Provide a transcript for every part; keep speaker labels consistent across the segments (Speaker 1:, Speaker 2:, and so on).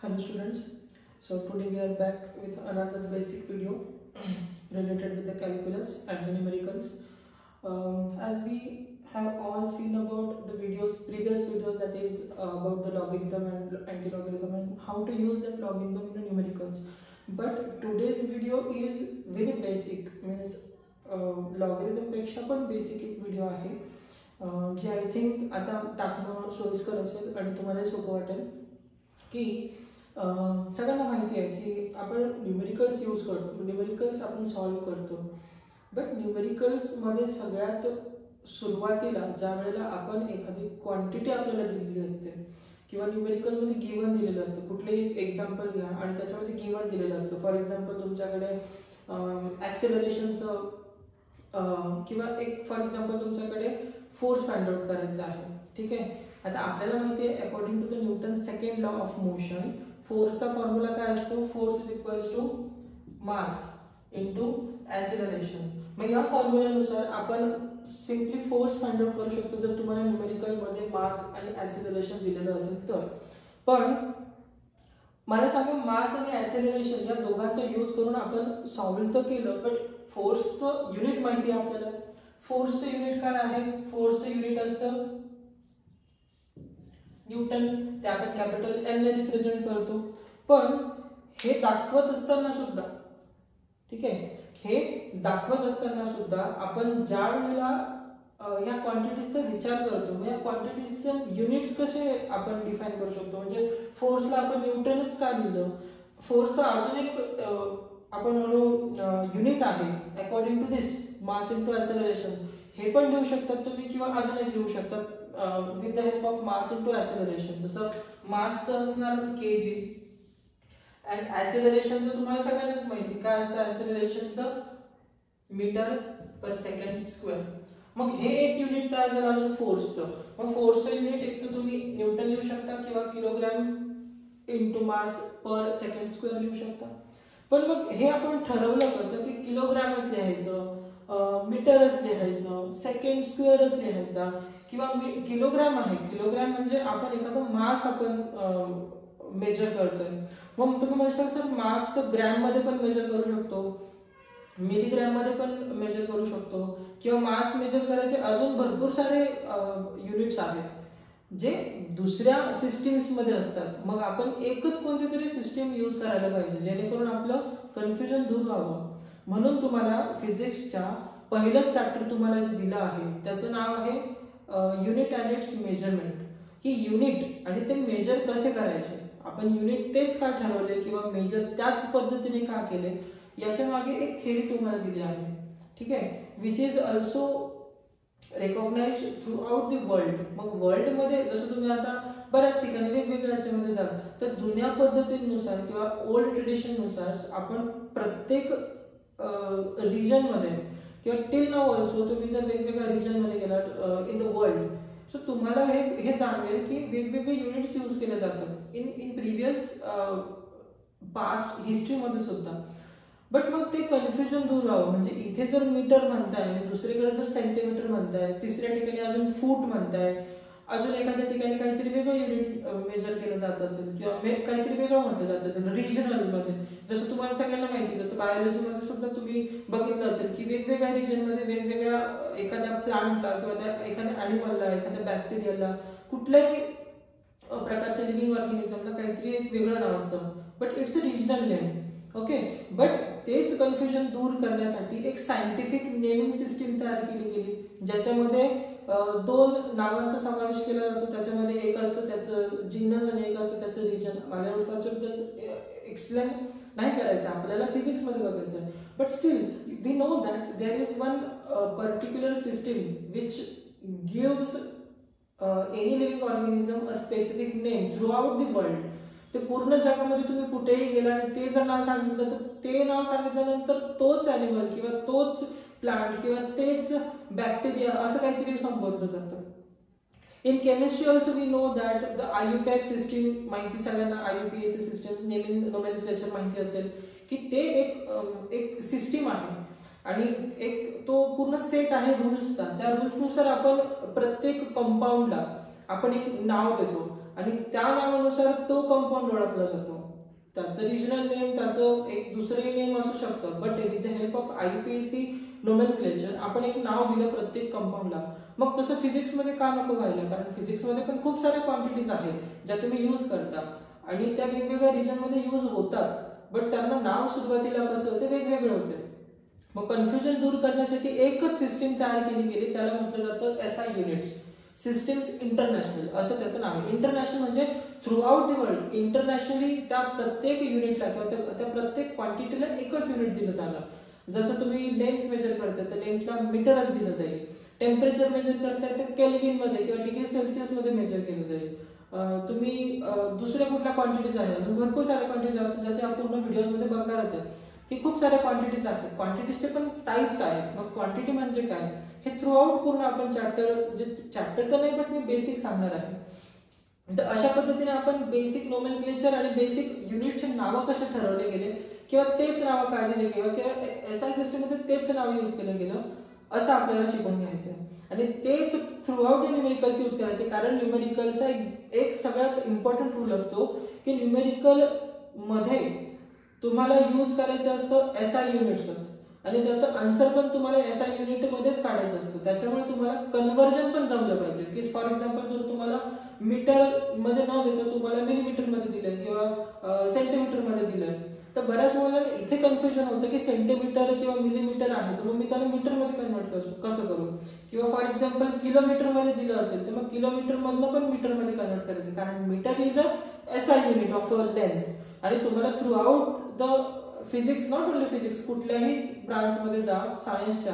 Speaker 1: Hello students, so today we are back with another basic video related with the calculus and the numericals. As we have all seen about the previous videos, that is about the logarithm and anti-logarithm and how to use that logarithm in the numericals. But today's video is very basic, means logarithm पेक्षा पण basic एक video आहे जे I think आता टाकणं सोयीस्कर असेल आणि तुम्हाला सोपं वाटेल की सगळ्यांना माहिती आहे की आपण न्यूमेरिकल्स यूज करतो, न्यूमेरिकल्स आपण सॉल्व करतो. बट न्यूमेरिकल्समध्ये सगळ्यात सुरुवातीला ज्या वेळेला आपण एखादी क्वांटिटी आपल्याला दिलेली असते किंवा न्यूमेरिकलमध्ये गिवन दिलेलं असतं, कुठलेही एक एक्झाम्पल घ्या आणि त्याच्यामध्ये गिवन दिलेलं असतं. फॉर एक्झाम्पल तुमच्याकडे ॲक्सेलरेशनचं किंवा एक फॉर एक्झाम्पल तुमच्याकडे फोर्स फाइंड आउट करायचा आहे. ठीक आहे, आता आपल्याला माहिती आहे according to the Newton second law of motion फोर्सचा फॉर्म्युला काय असतो, force is equals to mass into acceleration. मग या फॉर्म्युल्यानुसार आपण सिम्पली फोर्स फाइंड आउट करू शकतो जर तुम्हाला न्यूमेरिकलमध्ये मास आणि ॲक्सेलरेशन दिलेलं असेल तर. पण मला सांगा, मास आणि ॲक्सेलरेशन या दोघांचा यूज करून आपण सॉल्व्ह तर केलं, पण फोर्सचं युनिट माहिती आहे आपल्याला. फोर्सचं युनिट काय आहे, फोर्सचं युनिट असतं न्यूटन, ते आपण कॅपिटल एन ने रिप्रेझेंट करतो. पण हे दाखवत असताना सुद्धा, ठीक आहे, हे दाखवत असताना सुद्धा आपण ज्या वेळेला या क्वांटिटीजचा विचार करतो, मग या क्वांटिटीजचे युनिट्स कसे आपण डिफाइन करू शकतो. म्हणजे फोर्सला आपण न्यूटनच का लिहिलं, फोर्सचा अजून एक आपण म्हणू युनिट आहे according to this mass into acceleration, हे पण लिहू शकतात तुम्ही किंवा अजून एक लिहू शकतात with the help of mass into acceleration. जसं मासचं असणार kg अँड ॲक्सेलरेशनचं तुम्हाला सगळ्यांनाच माहिती काय असतं, ॲक्सेलरेशनचं मीटर पर सेकंड स्क्वेअर. मग हे एक युनिट तयार झालं अजून फोर्सचं. मग फोर्सचं युनिट एक तर तुम्ही न्यूटन लिहू शकता किंवा किलोग्रॅम इनटू मास पर सेकंड स्क्वेअर लिहू शकता. पण मग हे आपण ठरवलं कसं की किलोग्रॅमच लिहायचं, मीटरच लिहायचं, सेकंड स्क्वेअरच लिहायचा किंवा किलोग्रॅम आहे, किलोग्रॅम म्हणजे आपण एखादा मास आपण मेजर करतोय. मग तुम्ही म्हणशाल सर मास तर ग्रॅम मध्ये पण मेजर करू शकतो, मिलीग्रॅम मध्ये पण मेजर करू शकतो किंवा मास मेजर करायचे अजून भरपूर सारे युनिट्स आहेत जे दुसऱ्या सिस्टीम्स मध्ये असतात. मग आपण एकच कोणती तरी सिस्टीम यूज करायला पाहिजे जेणेकरून आपलं कन्फ्युजन दूर व्हावं. म्हणून तुम्हाला फिजिक्सच्या पहिलंच चॅप्टर तुम्हाला जे दिलं आहे त्याचं नाव आहे युनिट अँड इट्स मेजरमेंट, की युनिट आणि ते मेजर कसे करायचे, आपण युनिट तेच का ठरवले किंवा मेजर त्याच पद्धतीने का केले, याच्या मागे एक थिअरी तुम्हाला दिली आहे. ठीक आहे, which is also recognise through out the world. मग वर्ल्डमध्ये जसं तुम्ही आता बऱ्याच ठिकाणी वेगवेगळ्या याच्यामध्ये जाल तर जुन्या पद्धतीनुसार किंवा ओल्ड ट्रेडिशननुसार आपण प्रत्येक रिजनमध्ये किंवा टिल नाउ ऑल्सो तुम्ही जर वेगवेगळ्या रिजनमध्ये गेलात इन द वर्ल्ड, सो तुम्हाला हे जाणवेल की वेगवेगळे युनिट्स यूज केले जातात इन प्रिव्हियस पास्ट हिस्ट्रीमध्ये सुद्धा. बट मग ते कन्फ्युजन दूर व्हावं, म्हणजे इथे जर मीटर म्हणताय आणि दुसरीकडे जर सेंटीमीटर म्हणताय, तिसऱ्या ठिकाणी अजून फूट म्हणताय, अजून एखाद्या ठिकाणी काहीतरी वेगळं युनिट मेजर केलं जात असेल किंवा काहीतरी वेगळं म्हटलं जात असेल रिजनलमध्ये. जसं तुम्हाला सगळ्यांना माहिती, जसं बायोलॉजीमध्ये सुद्धा तुम्ही बघितलं असेल की वेगवेगळ्या रिजनमध्ये वेगवेगळ्या एखाद्या प्लांटला किंवा त्या एखाद्या ॲनिमलला, एखाद्या बॅक्टेरियाला, कुठल्याही प्रकारच्या लिव्हिंग ऑर्गॅनिझमला काहीतरी एक वेगळं नाव असतं, but it's a regional name. Okay, but तेच कन्फ्युजन दूर करण्यासाठी एक सायंटिफिक नेमिंग सिस्टीम तयार केली गेली ज्याच्यामध्ये दोन नावांचा समावेश केला जातो. त्याच्यामध्ये एक असतं त्याचं जीनस आणि एक असतं त्याचं रिजन. मला एवढं एक्सप्लेन नाही करायचं, आपल्याला फिजिक्समध्ये बघायचं आहे. But still we know that there is one particular system which gives any living organism a specific name throughout the world. ते पूर्ण जगामध्ये तुम्ही कुठेही गेला आणि ते जर नाव सांगितलं तर ते नाव सांगितल्यानंतर तोच ॲनिमल किंवा तोच प्लांट किंवा तेच बॅक्टेरिया असं काहीतरी संबोधलं जातं. In chemistry also we know that the IUPAC system माहिती सगळ्यांना, IUPAC सिस्टीम नेमिंग नोमेनक्लेचर माहिती असेल की ते एक सिस्टीम आहे आणि एक तो पूर्ण सेट आहे रूल्सचा. त्या रूल्सनुसार आपण प्रत्येक कंपाऊंडला आपण एक नाव देतो आणि त्या नावानुसार तो कंपाऊंड ओळखला जातो. त्याचं रिजनल नेम, त्याचं एक दुसरे नेम असू शकतं, but with the help of IUPAC nomenclature आपण एक नाव दिलं प्रत्येक कंपाऊंडला. मग तसं फिजिक्समध्ये का नको व्हायला, कारण फिजिक्समध्ये पण खूप साऱ्या क्वांटिटीज आहेत ज्या तुम्ही यूज करता आणि त्या वेगवेगळ्या रिजनमध्ये यूज होतात, बट त्यांना नाव सुरुवातीला कसं होते वेगवेगळे होते. मग कन्फ्युजन दूर करण्यासाठी एकच सिस्टीम तयार केली गेली, त्याला म्हटलं जातं SI युनिट्स, सिस्टीम्स इंटरनॅशनल असं त्याचं नाव आहे. इंटरनॅशनल म्हणजे through out the world, internationally त्या प्रत्येक युनिटला किंवा त्या प्रत्येक क्वांटिटीला एकच युनिट दिलं जाणार. जसं तुम्ही लेंथ मेजर करताय तर लेंथला मीटरच दिलं जाईल, टेम्परेचर मेजर करताय तर केल्विन मध्ये किंवा डिग्री सेल्सिअस मध्ये मेजर केलं जाईल. तुम्ही दुसऱ्या कुठल्या क्वांटिटीज आहेत, अजून भरपूर साऱ्या क्वांटिटीज आहेत जसे आपण पूर्ण व्हिडिओमध्ये बघणारच आहे की खूप साऱ्या क्वांटिटीज आहेत. क्वांटिटीजचे पण टाइप्स आहेत. मग क्वांटिटी म्हणजे काय हे थ्रू आउट पूर्ण आपण चॅप्टर तर नाही बट मी बेसिक सांगणार आहे. तर अशा पद्धतीने आपण बेसिक नोमेनक्लेचर आणि बेसिक युनिटचे नावं कसे ठरवले गेले किंवा तेच नावं का दिले किंवा SI सिस्टममध्ये तेच नाव यूज केलं गेलं असं आपल्याला शिकून घ्यायचं आहे. आणि तेच through out the numericals use करायचे, कारण न्यूमेरिकलचा एक सगळ्यात इम्पॉर्टंट रूल असतो की न्यूमेरिकल मध्ये तुम्हाला यूज करायचं असतं SI युनिट्सच आणि त्याचं आन्सर पण तुम्हाला SI युनिट मध्येच काढायचं असतं. त्याच्यामुळे तुम्हाला कन्व्हर्जन पण जमलं पाहिजे की फॉर एक्झाम्पल जर तुम्हाला मीटर मध्ये न देता तुम्हाला मिलीमीटर मध्ये दिलंय किंवा सेंटीमीटर मध्ये दिलंय तर बऱ्याच मुलांना इथे कन्फ्युजन होतं की सेंटीमीटर किंवा मिलीमीटर आहे तर मग मी त्याला मीटर मध्ये कन्वर्ट कसं करू, किंवा फॉर एक्झाम्पल किलोमीटर मध्ये दिलं असेल तर मग किलोमीटर मधनं पण मीटर मध्ये कन्वर्ट करायचं, कारण metre is a SI unit of length. आणि तुम्हाला throughout the physics, not only physics, कुठल्याही ब्रांच मध्ये जा सायन्सच्या,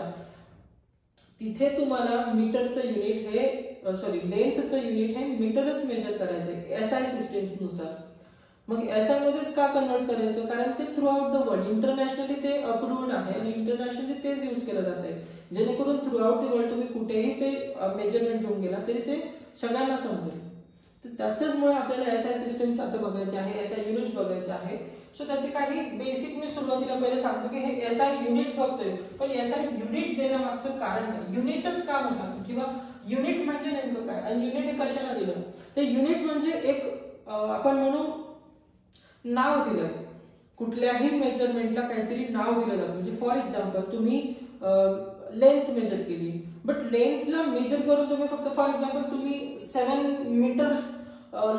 Speaker 1: तिथे तुम्हाला मीटरचं युनिट हे लेंथचं युनिट हे मीटरच मेजर करायचं SI सिस्टीम्स नुसार. मग SI मध्येच का कन्वर्ट करायचं, कारण ते through out the world internationally ते अप्रूव्ड आहे आणि इंटरनॅशनली तेच यूज केलं जात आहे, जेणेकरून थ्रू आउट द वर्ल्ड तुम्ही कुठेही ते मेजरमेंट घेऊन गेला तरी ते सगळ्यांना समजेल. तर त्याच्याचमुळे आपल्याला SI सिस्टीम्स आता बघायचे आहे, SI युनिट्स बघायचे आहे. सो त्याचे काही बेसिक मी सुरुवातीला पहिले सांगतो की हे SI युनिट्स बघतोय, पण SI युनिट देण्यामागचं कारण काय, युनिटच का म्हणतात किंवा युनिट म्हणजे नेमकं काय आणि युनिट हे कशाला दिलं. तर युनिट म्हणजे एक आपण म्हणू नाव दिलंय, कुठल्याही मेजरमेंटला काहीतरी नाव दिलं जातं. म्हणजे फॉर एक्झाम्पल तुम्ही लेंथ मेजर केली, बट लेंथला मेजर करून तुम्ही फक्त फॉर एक्झाम्पल तुम्ही 7 मीटर्स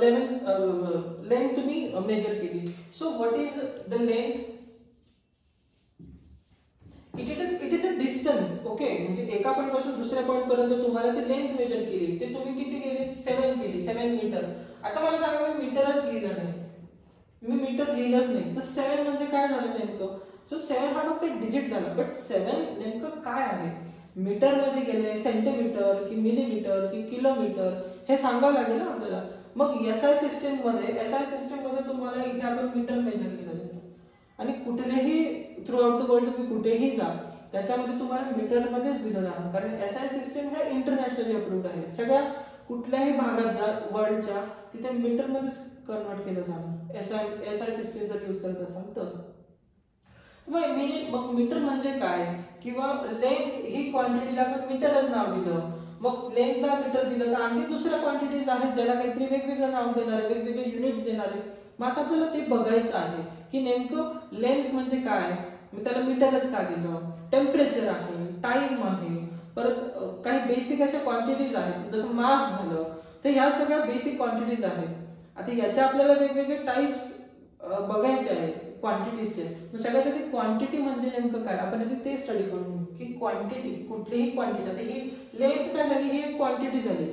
Speaker 1: लेंथ तुम्ही मेजर केली. So what is the length, it is a distance. Okay, म्हणजे एका पॉइंट पासून दुसऱ्या पॉइंट पर्यंत तुम्हाला ते लेंथ मेजर केली, ते तुम्ही किती केली 7 केली, 7 मीटर. आता मला सांगा मी मीटरच लिहिलं नाही, मी मीटर लिहिलंच नाही, तर 7 म्हणजे काय झालं नेमकं. सो 7 हा फक्त एक डिजिट झाला, बट 7 नेमकं काय आहे, मीटर मध्ये गेले, सेंटीमीटर की मिलीमीटर की किलोमीटर हे सांगावं लागेल ना आपल्याला. मग SI सिस्टीम मध्ये तुम्हाला इथे आपण मीटर मेजर केलं जातं आणि कुठलेही थ्रू आउट द वर्ल्ड तुम्ही कुठेही जा त्याच्यामध्ये तुम्हाला मीटर मध्येच दिलं जाणार, कारण SI सिस्टीम हे इंटरनॅशनली अप्रूव्ड आहे. सगळ्या कुठल्याही भागात जा वर्ल्डच्या तिथे मीटर मध्येच कन्वर्ट केलं जाणार SI सिस्टीम जर यूज करत असाल तर. मग मीटर म्हणजे काय, किंवा लेंथ ही क्वांटिटीला आपण मीटरच नाव दिलं, मग लेंथला मीटर दिलं तर आणखी दुसऱ्या क्वांटिटीज आहेत ज्याला काहीतरी वेगवेगळं नाव देणार आहे, वेगवेगळे युनिट्स देणार आहे. मग आता आपल्याला ते बघायचं आहे की नेमकं लेंथ म्हणजे काय, मी त्याला मीटरच का दिलं. टेम्परेचर आहे, टाइम आहे, परत काही बेसिक अशा क्वांटिटीज आहेत जसं मास झालं, तर ह्या सगळ्या बेसिक क्वांटिटीज आहेत. आता याच्या आपल्याला वेगवेगळे टाइप्स बघायचे आहेत क्वांटिटीजचे. मग सगळ्यात आधी क्वांटिटी म्हणजे नेमकं काय आपण आधी ते स्टडी करून घेऊ की क्वांटिटी, कुठलीही क्वांटिटी, आता ही लेंथ काय झाली, ही एक क्वांटिटी झाली,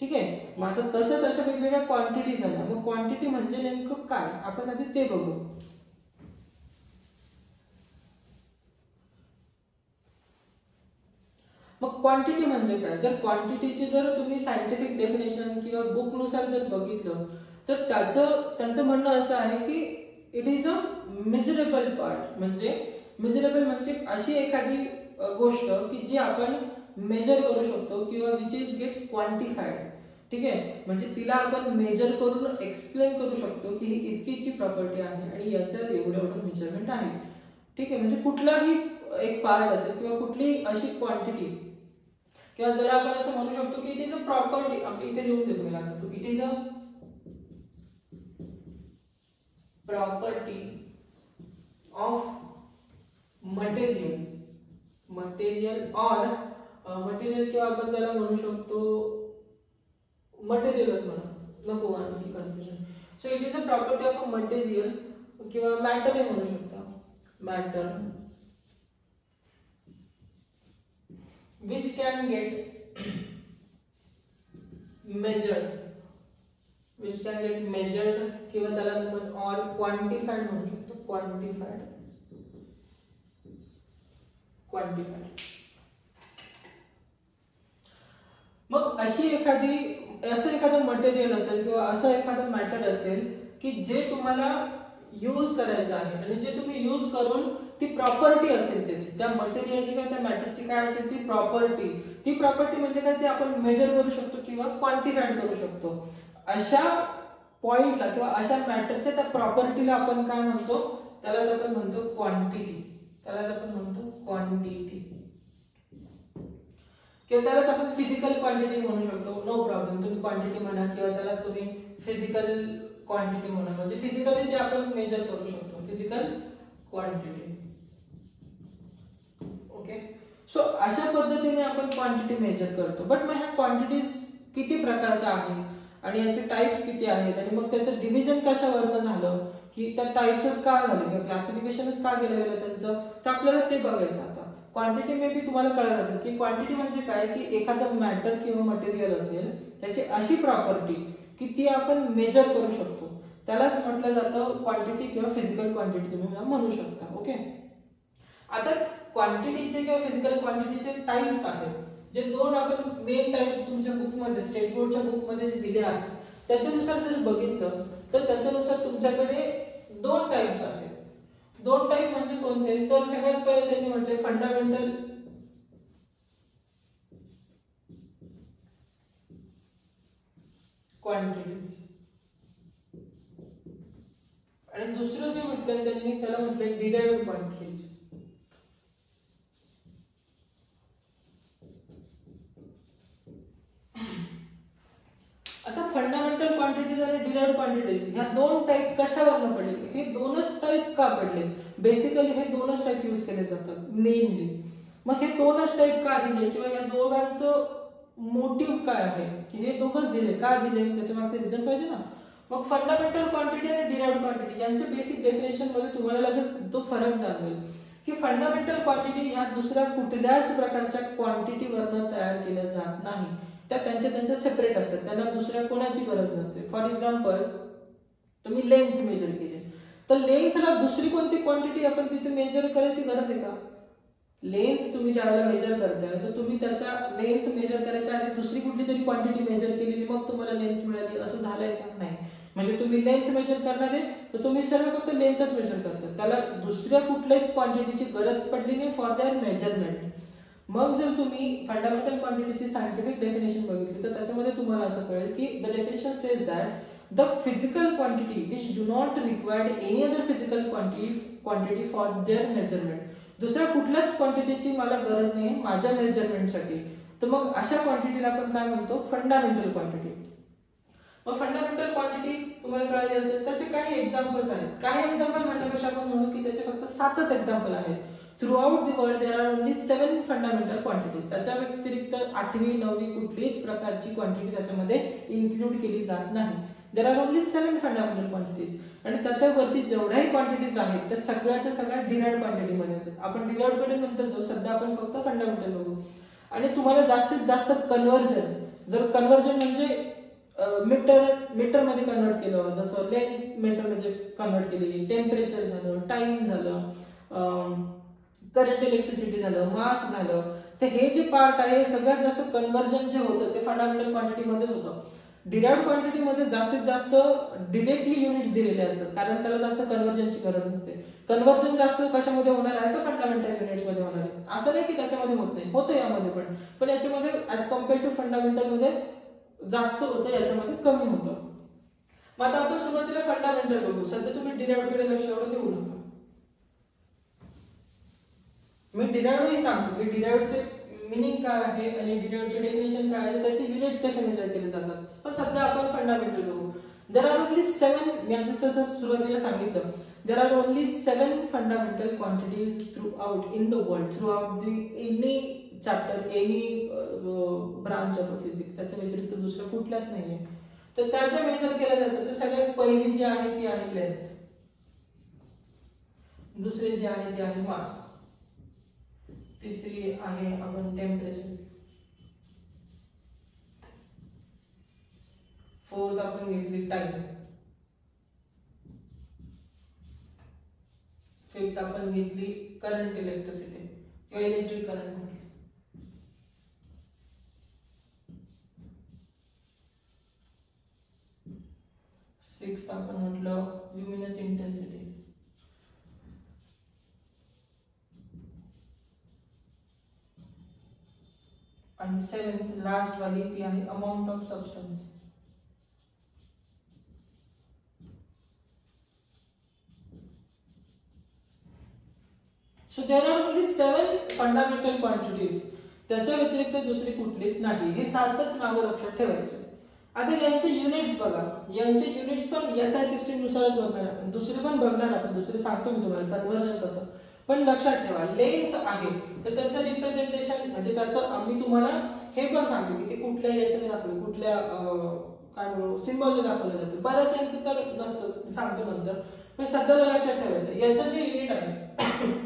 Speaker 1: ठीक आहे. मग आता तसंच अशा वेगवेगळ्या क्वांटिटी झाल्या, मग क्वांटिटी म्हणजे नेमकं काय आपण आधी ते बघू. मग क्वांटिटी म्हणजे काय, जर क्वांटिटीची जर तुम्ही सायंटिफिक डेफिनेशन किंवा बुकनुसार जर बघितलं तर त्यांचं म्हणणं असं आहे की it is a measurable part. म्हणजे मेजरेबल म्हणजे अशी एखादी गोष्ट की जी आपण मेजर करू शकतो किंवा विच इज गेट क्वांटिफाईड, ठीक आहे. म्हणजे तिला आपण मेजर करून एक्सप्लेन करू शकतो की ही इतकी इतकी प्रॉपर्टी आहे आणि याचं एवढं मेजरमेंट आहे, ठीक आहे. म्हणजे कुठलाही एक पार्ट असेल किंवा कुठली अशी क्वांटिटी किंवा त्याला आपण असं म्हणू शकतो की इट इज अ प्रॉपर्टी. आपण इथे लिहून देतो मी लागतो, it is a property of material, material or material किंवा आपण त्याला म्हणू शकतो मटेरियलच म्हणा, नको आणखी confusion. So it is a property of a material किंवा मॅटर हे म्हणू शकता, matter which can get measured, which can get measured किंवा त्याला आपण or quantified म्हणू शकतो, quantified. मग असं एखादं मटेरियल असेल किंवा असं एखादं मॅटर असेल की जे तुम्हाला यूज करायचं आहे आणि जे तुम्ही यूज करून ती प्रॉपर्टी असेल त्याची, त्या मटेरियलची किंवा त्या मॅटरची काय असेल ती प्रॉपर्टी म्हणजे काय ते आपण मेजर करू शकतो किंवा क्वांटिफाईड करू शकतो. अशा पॉइंटला किंवा अशा मॅटरच्या त्या प्रॉपर्टीला आपण काय म्हणतो, त्यालाच आपण म्हणतो क्वांटिटी, किंवा त्यालाच आपण फिजिकल क्वांटिटी म्हणू शकतो. नो प्रॉब्लेम, तुम्ही क्वांटिटी म्हणा किंवा त्याला तुम्ही फिजिकल क्वांटिटी म्हणा, म्हणजे फिजिकली ते आपण मेजर करू शकतो, फिजिकल क्वांटिटी. ओके, सो अशा पद्धतीने आपण क्वांटिटी मेजर करतो. बट मग ह्या क्वांटिटीज किती प्रकारच्या आहेत आणि याचे टाइप्स किती आहेत आणि मग त्याचं डिव्हिजन कशावरनं झालं, की त्या टाइप्सच का झाले किंवा क्लासिफिकेशनच का केलं गेलं त्यांचं, तर आपल्याला ते बघायचं. आता क्वांटिटी मे बी तुम्हाला कळलं असेल की क्वांटिटी म्हणजे काय, की एखादं मॅटर किंवा मटेरियल असेल त्याची अशी प्रॉपर्टी की ती आपण मेजर करू शकतो, त्यालाच म्हटलं जातं क्वांटिटी किंवा फिजिकल क्वांटिटी तुम्ही म्हणू शकता. ओके, आता क्वांटिटीचे किंवा फिजिकल क्वांटिटीचे टाइप्स आहेत, जे दोन आपण मेन टाइप्स तुमच्या बुकमध्ये, स्टेट बोर्डच्या बुकमध्ये जे दिले आहेत त्याच्यानुसार जर बघितलं तर त्याच्यानुसार तुमच्याकडे दोन टाइप्स आहेत. दोन टाइप म्हणजे कोणते, तर सगळ्यात पहिले त्यांनी म्हटले फंडामेंटल क्वांटिटीज आणि दुसरं जे म्हटलं त्यांनी त्याला म्हटले डिराइव्हड क्वांटिटीज. आता फंडामेंटल क्वांटिटीज आणि डिराइव्हड क्वांटिटीज ह्या दोन टाइप कशावरनं पडले, हे दोनच टाइप का पडले, बेसिकली हे दोनच टाइप यूज केले जातात मेनली. मग हे दोनच टाइप का दिले किंवा या दोघांचं मोटिव्ह काय आहे, की हे दोघच दिले का दिले, त्याच्या मागचे रिझन पाहिजे ना. मग फंडामेंटल क्वांटिटी आणि डिराइव्हड क्वांटिटी यांच्या बेसिक डेफिनेशन मध्ये तुम्हाला लगेच जो फरक जाणवेल की फंडामेंटल क्वांटिटी ह्या दुसऱ्या कुठल्याच प्रकारच्या क्वांटिटीवरनं तयार केल्या जात नाही, त्या त्यांच्या सेपरेट असतात, त्यांना दुसऱ्या कोणाची गरज नसते. फॉर एक्झाम्पल तुम्ही लेंथ मेजर केली तर लेंथला दुसरी कोणती क्वांटिटी आपण तिथे मेजर करायची गरज आहे का? लेंथ तुम्ही ज्यावेळेला मेजर करताय तर तुम्ही त्याच्या लेंथ मेजर करायच्या आधी दुसरी कुठली तरी क्वांटिटी मेजर केलेली मग तुम्हाला लेंथ मिळाली, असं झालंय का? नाही. म्हणजे तुम्ही लेंथ मेजर करणार आहे तर तुम्ही सर्व फक्त लेंथच मेजर करता, त्याला दुसऱ्या कुठल्याच क्वांटिटीची गरज पडली नाही फॉर देअर मेजरमेंट. मग जर तुम्ही फंडामेंटल क्वांटिटीची सायंटिफिक डेफिनेशन बघितली तर त्याच्यामध्ये तुम्हाला असं कळेल की the definition says that the physical quantity which do not required any other physical quantity for their measurement. दुसऱ्या कुठल्याच क्वांटिटीची मला गरज नाही माझ्या मेजरमेंटसाठी, तर मग अशा क्वांटिटीला आपण काय म्हणतो, फंडामेंटल क्वांटिटी. मग फंडामेंटल क्वांटिटी तुम्हाला कळाली असेल, त्याचे काही एक्झाम्पल्स आहेत. काही एक्झाम्पल म्हणण्यापेक्षा आपण म्हणू की त्याचे फक्त 7च एक्झाम्पल आहेत. Throughout the world there are only 7 fundamental quantities. त्याच्या व्यतिरिक्त 8वी 9वी कुठलीच प्रकारची क्वांटिटी त्याच्यामध्ये इन्क्लूड केली जात नाही. There are only 7 fundamental quantities आणि त्याच्यावरती जेवढ्याही क्वांटिटीज आहेत त्या सगळ्याच्या सगळ्या डिराइव्हड क्वांटिटी मध्ये येतात. आपण डिराइव्हड कडे नंतर जाऊ, सध्या आपण फक्त फंडामेंटल बघू. आणि तुम्हाला जास्तीत जास्त कन्व्हर्जन, जर कन्व्हर्जन म्हणजे मीटर मध्ये कन्वर्ट केलं, जसं लेंथ मीटर मध्ये कन्वर्ट केली, टेम्परेचर झालं, टाइम झालं, करंट इलेक्ट्रिसिटी झालं, मास झालं, तर हे जे पार्ट आहे सगळ्यात जास्त कन्व्हर्जन जे होतं ते फंडामेंटल क्वांटिटी मध्येच होतं. डिराइव्हड क्वांटिटी मध्ये जास्तीत जास्त डिरेक्टली युनिट्स दिलेले असतात कारण त्याला जास्त कन्व्हर्जनची गरज नसते. कन्व्हर्जन जास्त कशामध्ये होणार आहे तर फंडामेंटल युनिट्स मध्ये होणार आहे. असं नाही की त्याच्यामध्ये होत नाही, होतं यामध्ये पण याच्यामध्ये ऍज कम्पेअर टू फंडामेंटल मध्ये जास्त होतं, याच्यामध्ये कमी होतं. मग आता आपण सुरुवातीला फंडामेंटल बघू. सध्या तुम्ही डिराइव्हड कडे लक्ष एवढं देऊ नका. मी डिराइव्हड ही सांगतो की डिराइव्हडचे मिनिंग काय आहे आणि डिरिव्हेटिव्हचे डेफिनेशन काय आहे, त्याचे युनिट्स कसे मेजर केले जातात. तर सध्या आपण फंडामेंटल बघू. देर आर ओनली 7, मी आधी सुरुवातीला सांगितलं, there are only 7 fundamental quantities through out in the world, through out the any chapter, any branch of physics. त्याच्या व्यतिरिक्त दुसरं कुठल्याच नाहीये. तर त्याच्या मेजर केल्या जातात. तर सगळ्यात पहिली जी आहे ती आहे लेंथ, दुसरी जी आहे ती आहे मास, तिसरी आहे आपण टेम्परेचर, फोर्थ आपण घेतली टाइम, फिफ्थ आपण घेतली करंट, इलेक्ट्रिसिटी किंवा इलेक्ट्रिक करंट. सिक्स्थ आपण म्हटलं ल्युमिनस इंटेन्सिटी. आणि सेवेंथ लास्ट वाली ती आहे amount of substance. So there are only 7 fundamental quantities. त्याच्या व्यतिरिक्त दुसरी कुठलीच नाही. हे 7च नावं लक्षात ठेवायचे. आता यांचे युनिट्स बघा, यांचे युनिट्स पण एसआय सिस्टीम नुसारच बघणार आपण, दुसरे पण बघणार आपण, दुसरे सांगतो मी तुम्हाला कन्वर्जन कसं. पण लक्षात ठेवा लेंथ आहे तर त्याचं रिप्रेझेंटेशन म्हणजे त्याचं मी तुम्हाला हे पण सांगतो की ते कुठल्या याच्याने दाखवलं, कुठल्या काय म्हणू सिम्बॉलने दाखवलं जातं. बऱ्याच यांचं तर नसतं, सांगतो नंतर. पण सध्याला लक्षात ठेवायचं याचं जे युनिट आहे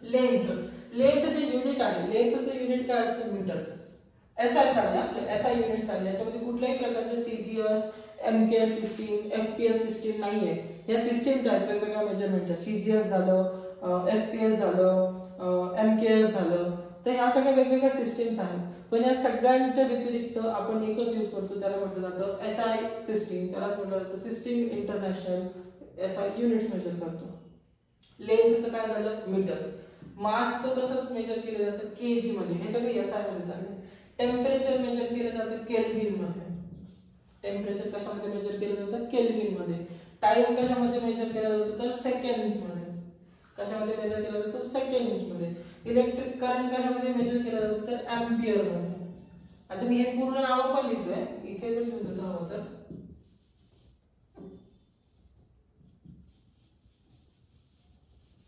Speaker 1: लेंथ, लेंथ जे युनिट आहे, लेंथचं युनिट काय असतं मीटर. एसआय चालले आपले, एसआय युनिट चालले. याच्यामध्ये कुठल्याही प्रकारचे CGS, MKS system, FPS system नाहीये. या सिस्टीम्स आहेत वेगवेगळ्या मेजरमेंटच्या. सीजीएस झालं, एफपीएस झालं, एमकेएस झालं. तर ह्या सगळ्या वेगवेगळ्या सिस्टीम्स आहेत. पण या सगळ्यांच्या व्यतिरिक्त आपण एकच यूज करतो, त्याला म्हटलं जातं एसआय सिस्टीम. त्यालाच म्हटलं जातं system international SI units measure करतो. लेंथचं काय झालं मीटर. मासचं तसंच मेजर केलं जातं केजी मध्ये. हे सगळे एसआय मध्ये चालले. टेम्परेचर मेजर केलं जातं केल्विन मध्ये. टेम्परेचर कशामध्ये मेजर केलं जातं केल्विन मध्ये. टाइम कशामध्ये मेजर केला जातो तर सेकंड्स मध्ये. कशामध्ये मेजर केला जातो सेकंड्स मध्ये. इलेक्ट्रिक करंट कशामध्ये मेजर केला जातो तर एम्पियर मध्ये. आता मी हे पूर्ण नाव पण लिहितोय, इथे पण लिहून देतो हवं तर.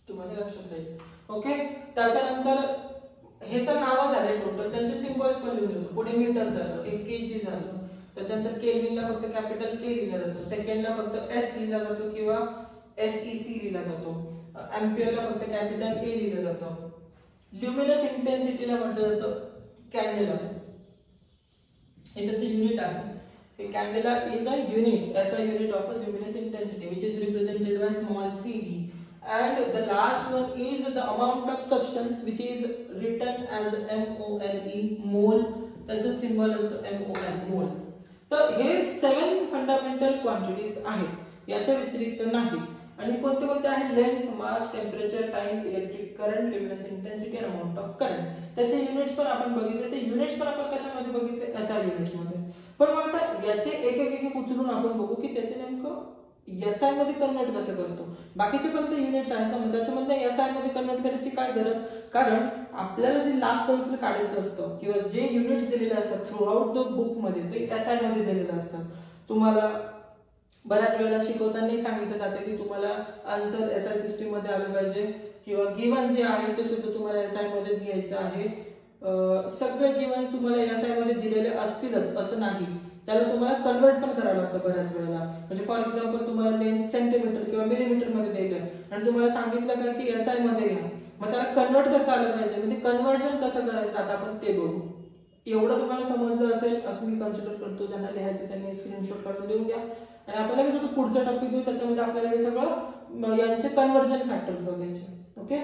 Speaker 1: तुम्हाला लक्षात राहील. ओके. त्याच्यानंतर हे तर नाव झाले टोटल, त्यांचे सिम्बॉल्स पण लिहून देतो. पुढे मीटर झालं, 1 केजी झालं. त्याच्यानंतर केल्विनला फक्त कॅपिटल के लिहिला जातो, सेकंडला फक्त एस लिहिला जातो किंवा एसईसी लिहिला जातो, एम्पियरला फक्त कॅपिटल ए लिहिलं जातं. ल्युमिनस इंटेन्सिटीला म्हटलं जातं कॅन्डेला. हे त्याचं युनिट आहे. हे candela is a unit, as a unit of a luminous intensity which is represented by small cd. And the last one is the amount of substance which is written as MOLE, mole. त्याचं symbol असतो MOL, मोल. तर हे 7 fundamental quantities आहेत, याच्या व्यतिरिक्त नाही. आणि कोणते कोणते आहे length, mass, temperature, time, electric current, luminous intensity आणि अमाउंट ऑफ करंट. त्याचे युनिट्स पण आपण बघितले. ते युनिट्स पण आपण कशामध्ये बघितले एसआय युनिट्स मध्ये. पण मग आता याचे एक एक उचलून आपण बघू की त्याचे नेमकं एसआय मध्ये कन्वर्ट कसं करतो. बाकीचे पण ते युनिट्स आहेत ना, मग त्याच्यामध्ये एसआय मध्ये कन्वर्ट करायची काय गरज. कारण आपल्याला जे लास्ट आन्सर काढायचं असतं किंवा जे युनिट्स दिलेले असतात थ्रू आउट द बुक मध्ये ते एसआय मध्ये दिलेले असतात. तुम्हाला बऱ्याच वेळेला शिकवताना सांगितलं जाते की तुम्हाला आन्सर एसआय सिस्टीम मध्ये आलं पाहिजे किंवा गिवन जे आहे ते सुद्धा तुम्हाला एसआय मध्येच घ्यायचं आहे. सगळे गिवन तुम्हाला एसआय मध्ये दिलेले असतीलच असं नाही, त्याला तुम्हाला कन्वर्ट पण करावं लागतं बऱ्याच वेळेला. म्हणजे फॉर एक्झाम्पल तुम्हाला लेंथ सेंटीमीटर किंवा मिलीमीटर मध्ये दिलं आणि तुम्हाला सांगितलं का की एसआय मध्ये घ्या, मग त्याला कन्वर्ट करता आलं पाहिजे. म्हणजे कन्वर्जन कसं करायचं आता आपण ते बघू. एवढं तुम्हाला समजलं असेल असं मी कन्सिडर करतो. ज्यांना लिहायचं त्यांनी स्क्रीनशॉट काढून देऊन घ्या आणि आपण लगेच आता पुढचा टॉपिक घेऊ. त्याच्यामध्ये आपल्याला हे सगळं यांचे कन्वर्जन फॅक्टर्स बघायचे. Okay.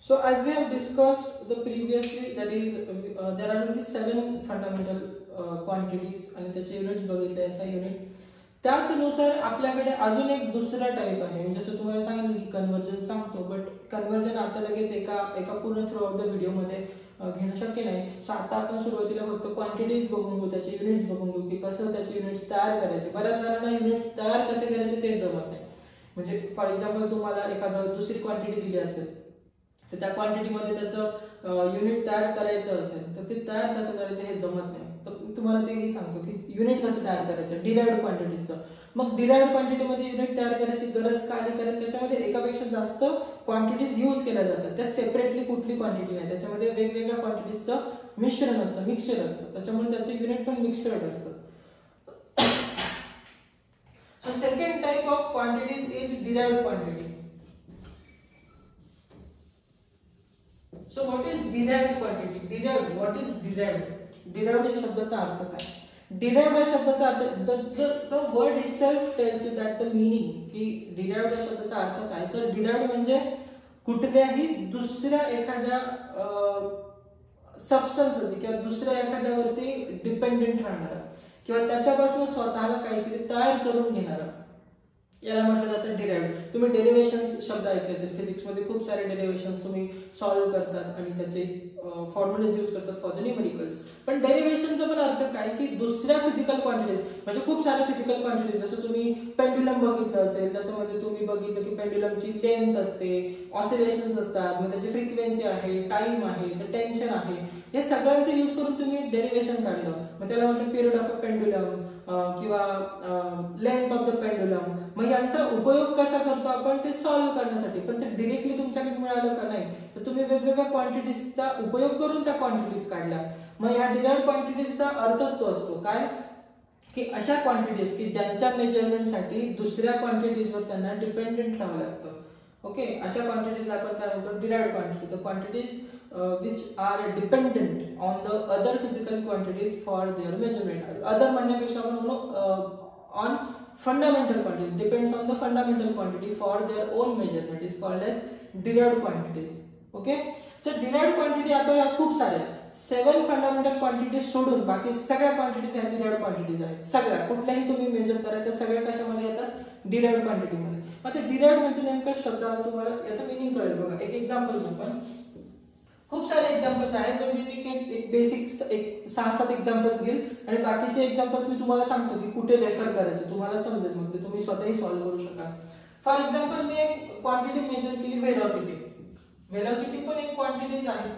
Speaker 1: So as we have discussed the previously, that is there are only 7 fundamental quantities आणि त्याचे युनिट्स बघितले एसआय युनिट. त्याचनुसार आपल्याकडे अजून एक दुसरा टाइप आहे. म्हणजे जसं तुम्हाला सांगितलं की कन्वर्जन सांगतो, बट कन्वर्जन आता लगेच एका पूर्ण थ्रू आउट द व्हिडिओ मध्ये घेणं शक्य नाही. सो आता आपण सुरुवातीला फक्त क्वांटिटीज बघून घेऊ, त्याचे युनिट्स बघून घेऊ की कसं त्याचे युनिट्स तयार करायचे. बऱ्याच जणांना युनिट्स तयार कसे करायचे तेच जमत नाही. म्हणजे फॉर एक्झाम्पल तुम्हाला एखादं दुसरी क्वांटिटी दिली असेल, तर त्या क्वांटिटीमध्ये त्याचं युनिट तयार करायचं असेल तर ते तयार कसं करायचं हे जमत नाही. तर तुम्हाला तेही सांगतो की युनिट कसं तयार करायचं डिराइव्ड क्वांटिटीचं. मग डिराइव्ड क्वांटिटीमध्ये युनिट तयार करायची गरज का आली, कारण त्याच्यामध्ये एकापेक्षा जास्त क्वांटिटीज यूज केल्या जातात. त्या सेपरेटली कुठली क्वांटिटी नाही, त्याच्यामध्ये वेगवेगळ्या क्वांटिटीजचं मिश्रण असतं, मिक्सचर असतं, त्याच्यामुळे त्याचं युनिट पण मिक्सचर्ड असतं. So second type of quantities is derived quantity. So what is derived quantity? Derived, what is derived? Derived या शब्दाचा अर्थ काय? Derived या शब्दाचा अर्थ the word itself tells you that the meaning की derived या शब्दाचा अर्थ काय. तर derived म्हणजे कुठल्याही दुसऱ्या एखाद्या सबस्टन्स वरती किंवा दुसऱ्या एखाद्यावरती डिपेंडेंट राहणारा किंवा त्याच्यापासून स्वतःला काहीतरी तयार करून घेणारा, याला म्हटलं जातं डिराइव्ड. तुम्ही डेरिव्हेशन्स शब्द ऐकले असेल, फिजिक्समध्ये खूप सारे डेरिव्हेशन्स तुम्ही सॉल्व्ह करतात आणि त्याचे फॉर्म्युलेज यूज करतात फॉर द न्यूमेरिकल्स. पण डेरिव्हेशनचा पण अर्थ काय की दुसऱ्या फिजिकल क्वांटिटीज, म्हणजे खूप सारे फिजिकल क्वांटिटीज, जसं तुम्ही पेंड्युलम बघितलं असेल त्याच्यामध्ये तुम्ही बघितलं की पेंड्युलमची लेंथ असते, ऑसिलेशन्स असतात, मग त्याची फ्रिक्वेन्सी आहे, टाइम आहे, तर टेन्शन आहे, हे सगळ्यांचे यूज करून तुम्ही डेरिव्हेशन काढलं. मग त्याला म्हणतो पिरियड ऑफ अ पेंड्युलम किंवा लेंथ ऑफ द पेंड्युलम. मग यांचा उपयोग कसा करतो आपण ते सॉल्व्ह करण्यासाठी. पण ते डिरेक्टली तुमच्याकडे मिळालं का नाही, तर तुम्ही वेगवेगळ्या क्वांटिटीजचा उपयोग करून त्या क्वांटिटीज काढल्या. मग या डिराइव्ड क्वांटिटीजचा अर्थच तो असतो काय की अशा क्वांटिटीज की ज्यांच्या मेजरमेंटसाठी दुसऱ्या क्वांटिटीजवर त्यांना डिपेंडेंट राहावं लागतं. ओके, अशा क्वांटिटीजला आपण काय म्हणतो derived quantity. The quantities which are dependent on the other physical quantities for their measurement. Other म्हणण्यापेक्षा आपण म्हणू on fundamental quantities, depends on the fundamental quantity for their own measurement is called as derived quantities. Okay, so derived quantity आता या खूप साऱ्या 7 fundamental quantities सोडून बाकी सगळ्या क्वांटिटीज ह्या डिराइव्ड क्वांटिटीज आहेत. सगळ्या कुठल्याही तुम्ही मेजर करा त्या सगळ्या कशामध्ये येतात डिराइव्ड क्वांटिटीमध्ये. आता डिराइव्ड म्हणजे नेमका शब्दाला तुम्हाला याचं मीनिंग कळेल बघा. एक एक्झाम्पल घेऊ आपण, खूप सारे एक्झाम्पल्स आहेत, तर मी एक बेसिक एक 6-7 एक्झाम्पल्स घेईल आणि बाकीचे एक्झाम्पल्स मी तुम्हाला सांगतो की कुठे रेफर करायचे, तुम्हाला समजेल, मग ते तुम्ही स्वतःही सॉल्व्ह करू शकाल. फॉर एक्झाम्पल मी एक क्वांटिटी मेजर केली व्हेलॉसिटी. व्हेलॉसिटी पण एक क्वांटिटीज आहे.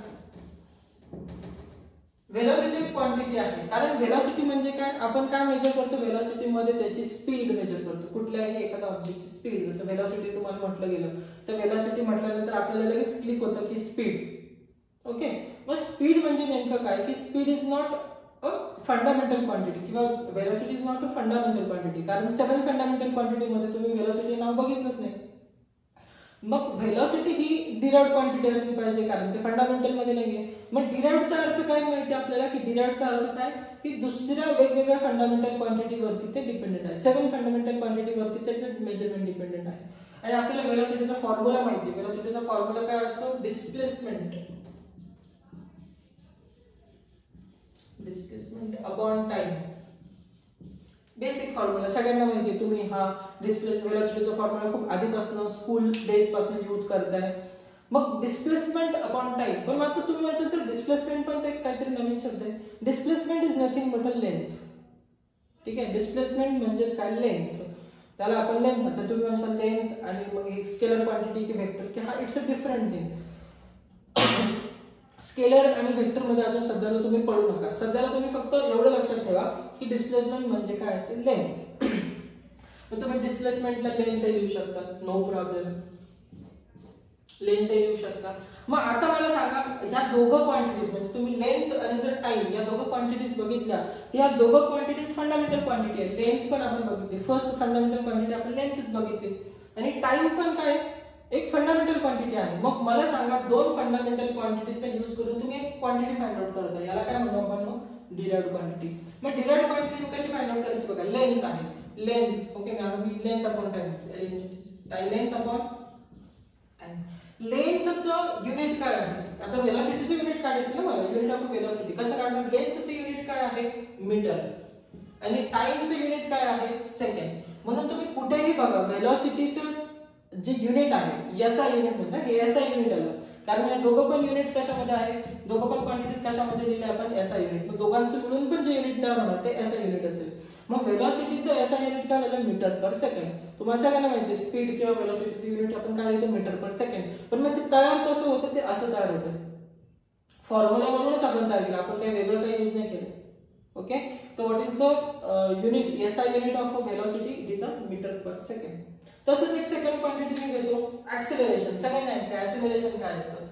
Speaker 1: व्हेलॉसिटी एक क्वांटिटी आहे, कारण व्हेलॉसिटी म्हणजे काय, आपण काय मेजर करतो व्हेलॉसिटी मध्ये त्याची स्पीड मेजर करतो. कुठल्याही एखाद्या ऑब्जेक्टची स्पीड, जसं व्हेलॉसिटी तुम्हाला म्हटलं गेलं तर व्हेलॉसिटी म्हटल्यानंतर आपल्याला लगेच क्लिक होतं की स्पीड. ओके, मग स्पीड म्हणजे नेमकं काय की speed is not a fundamental quantity किंवा velocity is not a fundamental quantity, कारण 7 फंडामेंटल क्वांटिटीमध्ये तुम्ही व्हेलॉसिटी नाव बघितलंच नाही. मग व्हेलॉसिटी ही डिराइव्ड क्वांटिटी असली पाहिजे कारण ते फंडामेंटल मध्ये नाहीये. मग डिराइव्डचा अर्थ काय माहिती आपल्याला की डिराइव्डचा अर्थ काय की दुसऱ्या वेगवेगळ्या फंडामेंटल क्वांटिटीवरती ते डिपेंडेंट आहे. 7 फंडामेंटल क्वांटिटीवरती ते मेजरमेंट डिपेंडेंट आहे. आणि आपल्याला व्हेलॉसिटीचा फॉर्म्युला माहिती आहे. व्हेलॉसिटीचा फॉर्म्युला काय असतो, displacement upon time. Basic formula सगळ्यांना माहिती आहे. तुम्ही हा व्हेलॉसिटीचा फॉर्म्युला खूप आधीपासून स्कूल डेज पासून यूज करताय. मग डिस्प्लेसमेंट अपॉन टाइम, पण मात्र तुम्ही म्हणाल तर डिस्प्लेसमेंट पण ते काहीतरी नवीन शब्द आहे. Displacement is nothing but a length. ठीक आहे, डिस्प्लेसमेंट म्हणजेच काय लेंथ, त्याला आपण लेंथ म्हणतो. तुम्ही म्हणाल लेंथ आणि मग एक स्केलर क्वांटिटी की वेक्टर की हा it's a different thing. Scalar आणि वेक्टर मध्ये अजून सध्याला तुम्ही पडू नका. सध्याला तुम्ही फक्त एवढं लक्षात ठेवा की डिस्प्लेसमेंट म्हणजे काय असते, लेंथ. मग तुम्ही डिस्प्लेसमेंटला लेंथ लिहू शकता, नो प्रॉब्लेम, लेंथ लिहू शकता. मग आता मला सांगा ह्या दोघं क्वांटिटीज म्हणजे तुम्ही लेंथ आणि जर टाइम या दोघं क्वांटिटीज बघितल्या तर या दोघं क्वांटिटीज फंडामेंटल क्वांटिटी आहे. लेंथ पण आपण बघितली, फर्स्ट फंडामेंटल क्वांटिटी आपण लेंथच बघितली आणि टाइम पण काय एक फंडामेंटल क्वांटिटी आहे. मग मला सांगा दोन फंडामेंटल क्वांटिटीचा यूज करून तुम्ही एक क्वांटिटी फाइंड आउट करता, याला काय म्हणू आपण मग डिराइव्ड क्वांटिटी. मग डिराइव्ड क्वांटिटी कशी फाइंड आउट करायची बघा, लेंथ आहे, लेंथ. ओके, मी length upon time, length upon time. लेंथचं युनिट काय आहे, आता व्हेलॉसिटीचं युनिट काढायचं ना मला, युनिट ऑफ व्हेलॉसिटी कसं काढणार, लेंथचं युनिट काय आहे मीटर आणि टाइमचं युनिट काय आहे सेकंड. म्हणून तुम्ही कुठेही बघा व्हेलॉसिटीचं जे युनिट आहे एसआय युनिट म्हणतात, हे एसआय युनिट आलं कारण या दोघं पण युनिट कशामध्ये आहे, दोघं पण क्वांटिटीज कशामध्ये लिहिले आपण एसआय युनिट. मग दोघांचं मिळून पण जे युनिट तयार होणार ते एसआय युनिट असेल. मग व्हेलॉसिटीचं एसआय युनिट काय झालं, मीटर पर सेकंड. तुम्हाला सगळ्यांना माहिती आहे स्पीड किंवा वेलोसिटीचं युनिट आपण काय लिहितो मीटर पर सेकंड. पण मग ते तयार कसं होतं ते असं तयार होतं, फॉर्म्युला म्हणूनच आपण तयार केलं, आपण काही वेगळं काही यूज नाही केलं. ओके, तर what is the unit, SI unit of velocity, it is a metre per second. तसंच एक सेकंड क्वांटिटी मी घेतो ऍक्सेलरेशन. सगळ्यांना माहिती आहे ऍक्सेलरेशन काय असतं.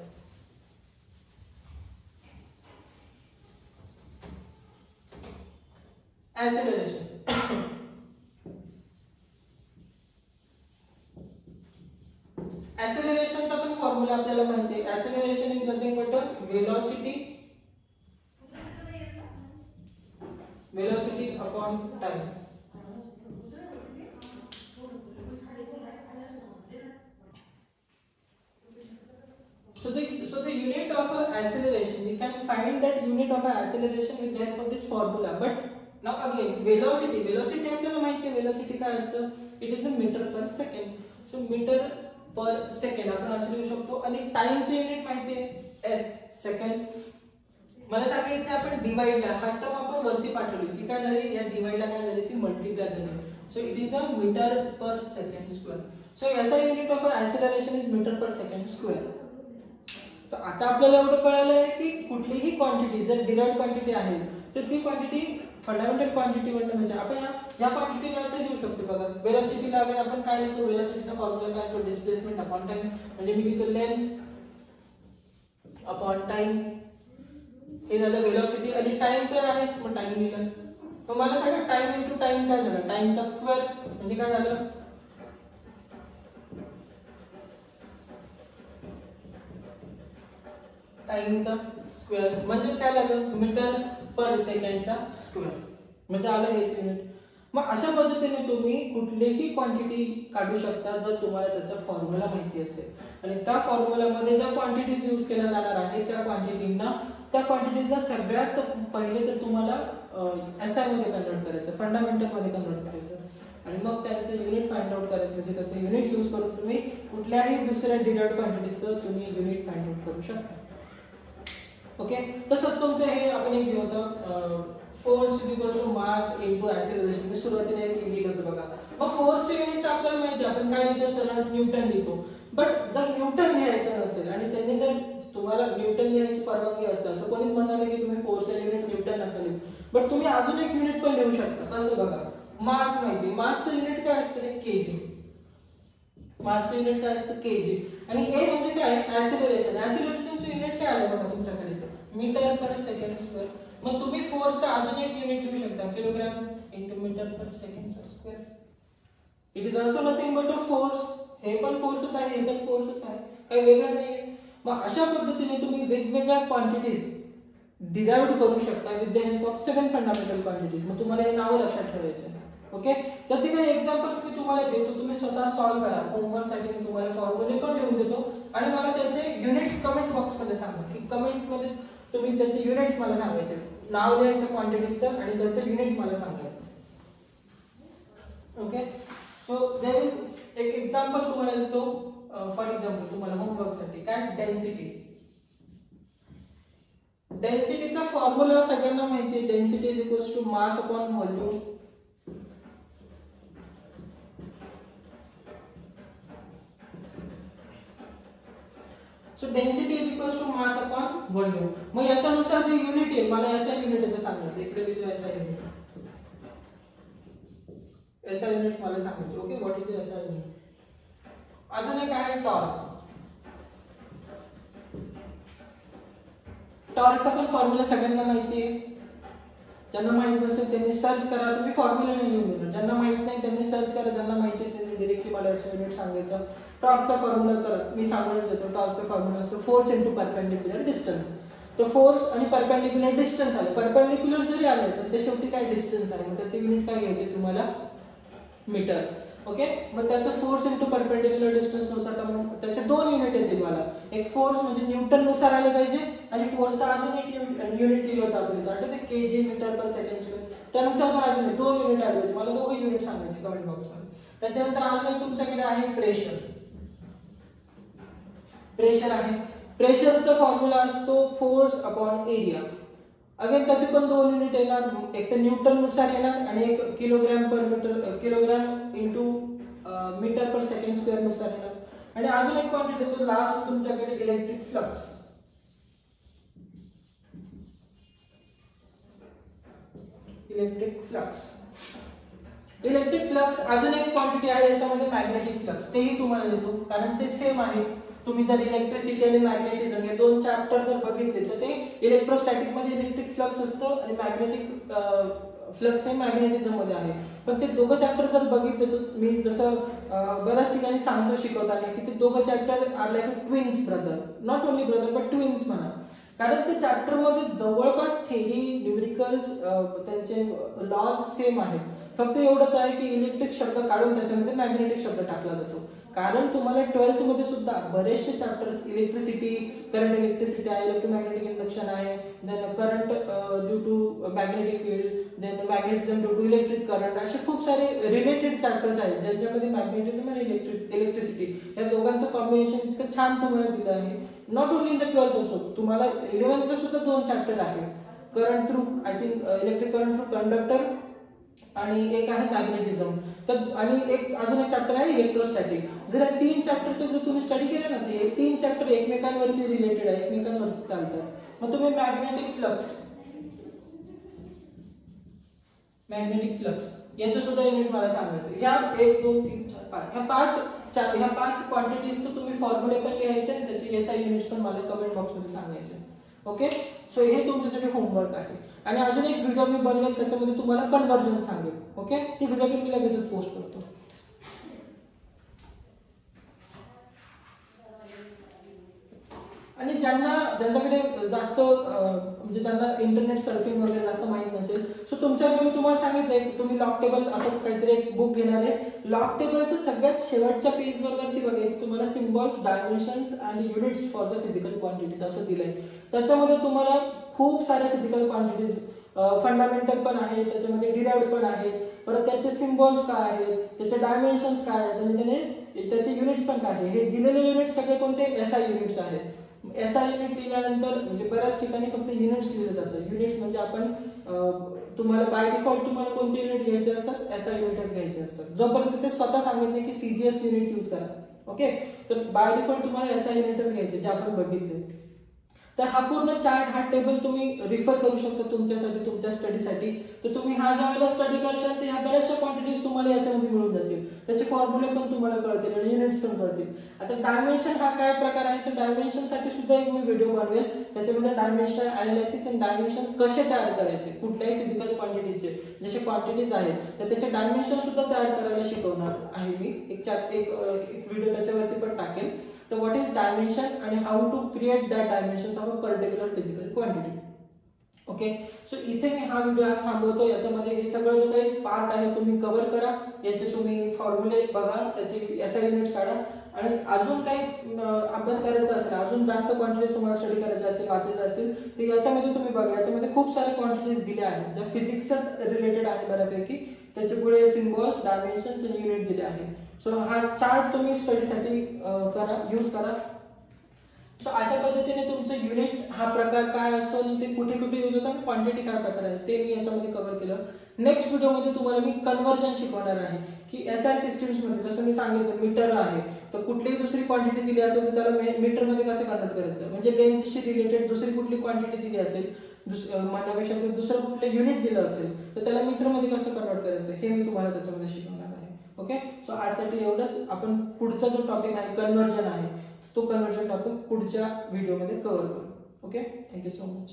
Speaker 1: ऍक्सेलरेशनचा पण फॉर्म्युला आपल्याला माहिती आहे. Acceleration is nothing but velocity upon time. So the unit of acceleration, we can find that unit of acceleration with the help of this formula. But now again, velocity आपल्याला माहिती आहे velocity काय असतं, it is a meter per second. So meter per second आपण असं लिहू शकतो. आणि टाइमचे युनिट माहिती आहे s, सेकंड. मला सांगा इथे आपण डिवाइडला हा टर्म आपण वरती पाठवली, ती काय झाली, या डिवाइडला काय झाली, ती मल्टिप्लाय झाली. So it is a metre per second square. So याचा unit of acceleration is metre per second square. तर आता आपल्याला एवढं कळालं आहे की कुठलीही क्वांटिटी जर डिराइव्ड क्वांटिटी आहे तर ती क्वांटिटी फंडामेंटल क्वांटिटी म्हणजे आपण या क्वांटिटीला असं लिहू शकतो बघा. वेलोसिटीला अगर आपण काय लिहितो, वेलोसिटीचा फॉर्म्युला काय असतो, डिस्प्लेसमेंट अपॉन टाइम. म्हणजे मी लिहितो लेंथ अपॉन टाइम. हे झालं वेलोसिटी. आणि टाइम तर आहेच, मग टाइम लिहिलं. मग मला सांगा टाइम इनटू टाइम काय झालं, टाइमचा स्क्वेअर म्हणजे काय झालं, टाइमचा स्क्वेअर म्हणजे काय झालं, मीटर पर सेकंडचा स्क्वेअर म्हणजे आलं हेच युनिट. मग अशा पद्धतीने तुम्ही कुठलीही क्वांटिटी काढू शकता जर तुम्हाला त्याचा फॉर्म्युला माहिती असेल. आणि त्या फॉर्म्युलामध्ये ज्या क्वांटिटीज यूज केल्या जाणार आहे त्या क्वांटिटीजना सगळ्यात पहिले तर तुम्हाला एसआय मध्ये कन्वर्ट करायचं, फंडामेंटल मध्ये कन्वर्ट करायचं. आणि मग त्याचं युनिट फाइंड आउट करायचं. म्हणजे त्याचं युनिट यूज करून तुम्ही कुठल्याही दुसऱ्या डिराइव्ड क्वांटिटीचं तुम्ही युनिट फाइंड आउट करू शकता. ओके, तसंच तुमचं हे आपण एक घेऊ होतं force is equal to mass into acceleration. मी सुरुवातीला एक लिहिलं होतं बघा. मग फोर्सचे युनिट आपल्याला माहिती आहे, आपण काय लिहितो, सरळ न्यूटन लिहितो. बट जर न्यूटन लिहायचं नसेल आणि त्यांनी जर तुम्हाला न्यूटन लिहायची परवानगी असते, असं कोणीच म्हणणार नाही की तुम्ही फोर्सला युनिट न्यूटन नका लिहू, बट तुम्ही अजून एक युनिट पण लिहू शकता. कसं बघा, मास माहिती, मासचं युनिट काय असतं, केजी. मासचं युनिट काय असतं, केजी. आणि ए म्हणजे काय, ऍक्सेलरेशन. ऍक्सेलरेशनचं युनिट काय आलं बघा तुमच्याकडे, मीटर पर सेकंड स्क्वेअर. मग तुम्ही फोर्सचा अजून एक युनिट लिहू शकता, किलोग्राम इनटू मीटर पर सेकंडचा square. It is also nothing but a force. हे पण फोर्सच आहे, हे पण फोर्सच आहे, काही वेगळं नाही. मग अशा पद्धतीने तुम्ही वेगवेगळ्या क्वांटिटीज डिराइव्ह करू शकता with the help of 7 fundamental quantities. मग तुम्हाला हे नाव लक्षात ठेवायचे. ओके, त्याचे काही एक्झाम्पल्स मी तुम्हाला देतो, तुम्ही स्वतः सॉल्व्ह करा. होमवर्कसाठी मी तुम्हाला फॉर्म्युले पण लिहून देतो आणि मला त्याचे युनिट्स कमेंट बॉक्समध्ये सांगा की कमेंटमध्ये तुम्ही त्याचे युनिट मला सांगायचे, नाव लिहायचं क्वांटिटीचं आणि त्याचं युनिट मला सांगायचं. ओके, सो देयर इज एक एक्झाम्पल तुम्हाला देतो. फॉर एक्झाम्पल तुम्हाला होमवर्कसाठी काय, डेन्सिटी. डेन्सिटीचा फॉर्म्युला सगळ्यांना माहिती आहे, density is equals to mass upon volume. So density is equals to mass upon volume. मग याच्यानुसार जे युनिट आहे, मला एसआय युनिट आहे ते सांगायचं. इकडे लिहितो एसआय युनिट. एसआय युनिट मला सांगायचं. Okay, what is SI unit. अजून एक आहे टॉर्क. टॉर्कचा पण फॉर्म्युला सगळ्यांना माहिती आहे. ज्यांना माहित नसेल त्यांनी सर्च करा, तुम्ही फॉर्म्युला नाही लिहून देणार. ज्यांना माहित नाही त्यांनी सर्च करा, ज्यांना माहिती आहे त्यांनी डायरेक्टली मला एसआय युनिट सांगायचं. टॉर्कचा फॉर्म्युला तर मी सांगूनच येतो. टॉर्कचा फॉर्म्युला असतो फोर्स इनटू परपेंडिक्युलर डिस्टन्स. तर फोर्स आणि परपेंडिक्युलर डिस्टन्स आले, परपेंडिक्युलर जरी आले तर ते शेवटी काय डिस्टन्स आहे, मग त्याचे युनिट काय घ्यायचे तुम्हाला, मीटर. ओके, मग त्याचं फोर्स इनटू परपेंडिक्युलर डिस्टन्स नुसार त्याचे दोन युनिट येतील मला. एक फोर्स म्हणजे न्यूटन नुसार आले पाहिजे आणि फोर्सचा अजून एक युनिट लिहिलं होतं आपण आठवतं ते KG metre per second square. त्यानुसार पण अजून दोन युनिट आले पाहिजे. मला दोघं युनिट सांगायचे कमेंट बॉक्समध्ये. त्याच्यानंतर अजून एक तुमच्याकडे आहे प्रेशर. प्रेशर आहे, प्रेशरचा फॉर्म्युला असतो फोर्स अपॉन एरिया. अगेन त्याचे पण दोन युनिट येणार, एक तर न्यूटन नुसार येणार आणि एक किलोग्राम पर metre, kilogram into metre per second square नुसार येणार. आणि अजून एक क्वांटिटी येतो लास्ट तुमच्याकडे इलेक्ट्रिक फ्लक्स. इलेक्ट्रिक फ्लक्स अजून एक क्वांटिटी आहे याच्यामध्ये मॅग्नेटिक फ्लक्स. तेही तुम्हाला देतो कारण ते सेम आहे. तुम्ही जर इलेक्ट्रिसिटी आणि मॅग्नेटिझम हे दोन चॅप्टर जर बघितले तर ते इलेक्ट्रोस्टॅटिक मध्ये इलेक्ट्रिक फ्लक्स असतं आणि मॅग्नेटिक फ्लक्स हे मॅग्नेटिझम मध्ये आहे. पण ते दोघं चॅप्टर जर बघितले तर मी जसं बऱ्याच ठिकाणी सांगतो शिकवताना की ते दोघं chapter are like a twins brother. Not only brother but twins म्हणा. कारण ते चॅप्टर मध्ये जवळपास थेरी न्यूमेरिकल्स त्यांचे लॉज सेम आहेत. फक्त एवढंच आहे की इलेक्ट्रिक शब्द काढून त्याच्यामध्ये मॅग्नेटिक शब्द टाकला जातो. कारण तुम्हाला 12th मध्ये सुद्धा बरेचसे चॅप्टर्स इलेक्ट्रिसिटी, करंट इलेक्ट्रिसिटी आहे, इलेक्ट्रोमॅग्नेटिक इंडक्शन आहे, then current due to magnetic field, then magnetism due to electric current, असे खूप सारे रिलेटेड चॅप्टर्स आहेत ज्यांच्यामध्ये मॅग्नेटिझम आणि इलेक्ट्रिसिटी या दोघांचं कॉम्बिनेशन इतकं छान तुम्हाला दिलं आहे. Not only in the 12th also, तुम्हाला 11th सुद्धा दोन चॅप्टर आहे. Current through I think electric current through conductor आणि एक आहे मॅग्नेटिझम. तर आणि एक अजून एक चॅप्टर आहे इलेक्ट्रोस्टॅटिक. जर या तीन चॅप्टरचं जर तुम्ही स्टडी केलं ना ते तीन चॅप्टर एकमेकांवरती रिलेटेड आहे, एकमेकांवरती चालतात. मग तुम्ही मॅग्नेटिक फ्लक्स याचं सुद्धा युनिट मला सांगायचं. ह्या 1 2 3 4 5 ह्या पाच क्वांटिटीजचं तुम्ही फॉर्म्युले पण लिहायचे आणि त्याचे SI युनिट्स पण मला कमेंट बॉक्समध्ये सांगायचे. ओके, सो हे तुमच्यासाठी होमवर्क आहे. आणि अजून एक व्हिडिओ मी बनवेल त्याच्यामध्ये तुम्हाला कन्वर्जन सांगेल. ओके, ती व्हिडिओ मी लगेचच पोस्ट करतो. आणि ज्यांच्याकडे जास्त म्हणजे ज्यांना इंटरनेट सर्फिंग वगैरे जास्त माहित नसेल, सो तुमच्याकडे मी तुम्हाला सांगितलंय की तुम्ही लॉक टेबल असं काहीतरी एक बुक घेणार आहे. लॉक टेबलच्या सगळ्यात शेवटच्या पेज वरती बघायचं तुम्हाला सिम्बॉल्स, डायमेन्शन्स आणि units for the physical quantities असं दिलंय. त्याच्यामध्ये तुम्हाला खूप सारे फिजिकल क्वांटिटीज फंडामेंटल पण आहे, त्याच्यामध्ये डिराइव्ड पण आहे, परत त्याचे सिम्बॉल्स काय आहेत, त्याचे डायमेन्शन्स काय आहेत आणि त्याचे युनिट्स पण काय आहे. हे दिलेले युनिट्स सगळे कोणते SI युनिट्स आहेत. SI युनिट लिहिल्यानंतर म्हणजे बऱ्याच ठिकाणी फक्त युनिट्स लिहिलं जातं. युनिट्स म्हणजे आपण तुम्हाला बाय डिफॉल्ट तुम्हाला कोणते युनिट घ्यायचे असतात, SI युनिटच घ्यायचे असतात. जोपर्यंत ते स्वतः सांगत नाही की CGS युनिट यूज करा. ओके, तर बाय डिफॉल्ट तुम्हाला SI युनिटच घ्यायचे जे आपण बघितले. तर हा पूर्ण चार्ट, हा टेबल तुम्ही रिफर करू शकता तुमच्यासाठी, तुमच्या स्टडीसाठी. तर तुम्ही हा ज्यावेळेला स्टडी करशाल तर ह्या बऱ्याचशा क्वांटिटीज तुम्हाला याच्यामध्ये मिळून जातील. त्याचे फॉर्म्युले पण तुम्हाला कळतील आणि युनिट्स पण कळतील. आता डायमेन्शन हा काय प्रकार आहे तर डायमेन्शनसाठी सुद्धा एक मी व्हिडिओ बनवेल. त्याच्यामध्ये डायमेन्शनल अनालिसिस आणि डायमेन्शन्स कसे तयार करायचे कुठल्याही फिजिकल क्वांटिटीजचे, जसे क्वांटिटीज आहेत तर त्याचे डायमेन्शन सुद्धा तयार करायला शिकवणार आहे मी. एक व्हिडिओ त्याच्यावरती पण टाकेल. तर व्हॉट इज डायमेन्शन आणि how to create that dimensions of a particular physical quantity. Okay, so इथे मी हा व्हिडिओ आज थांबवतो. याच्यामध्ये हे सगळं जो काही पार्ट आहे तुम्ही कव्हर करा, याचे तुम्ही फॉर्म्युले बघा, त्याचे SI युनिट्स काढा. आणि अजून काही अभ्यास करायचा असेल, अजून जास्त क्वांटिटीज तुम्हाला स्टडी करायचे असेल, वाचायचं असेल तर याच्यामध्ये तुम्ही बघा. याच्यामध्ये खूप साऱ्या क्वांटिटीज दिल्या आहेत ज्या फिजिक्सच रिलेटेड आहे बऱ्यापैकी. त्याचे पुढे सिम्बॉल्स, डायमेन्शन्स आणि युनिट दिले आहे. सो हा चार्ट तुम्ही स्टडीसाठी यूज करा. सो अशा पद्धतीने तुमचं युनिट हा प्रकार काय असतो आणि ते कुठे कुठे यूज होतं आणि क्वांटिटी काय प्रकार आहे ते मी याच्यामध्ये कव्हर केलं. नेक्स्ट व्हिडिओमध्ये तुम्हाला मी कन्वर्जन शिकवणार आहे की SI सिस्टम्समध्ये जसं मी सांगितलं मीटर आहे तर कुठलीही दुसरी क्वांटिटी दिली असेल तर त्याला मीटरमध्ये कसं कन्वर्ट करायचं. म्हणजे लेंथशी रिलेटेड दुसरी कुठली क्वांटिटी दिली असेल, म्हणण्यापेक्षा दुसरं कुठलं युनिट दिलं असेल तर त्याला मीटरमध्ये कसं कन्वर्ट करायचं हे मी तुम्हाला त्याच्यामध्ये शिकवणार आहे. ओके, सो आजसाठी एवढंच. आपण पुढचा जो टॉपिक आहे कन्वर्जन आहे तो कन्वर्जन टॉपिक पुढच्या व्हिडिओमध्ये कव्हर करू. Okay, thank you so much.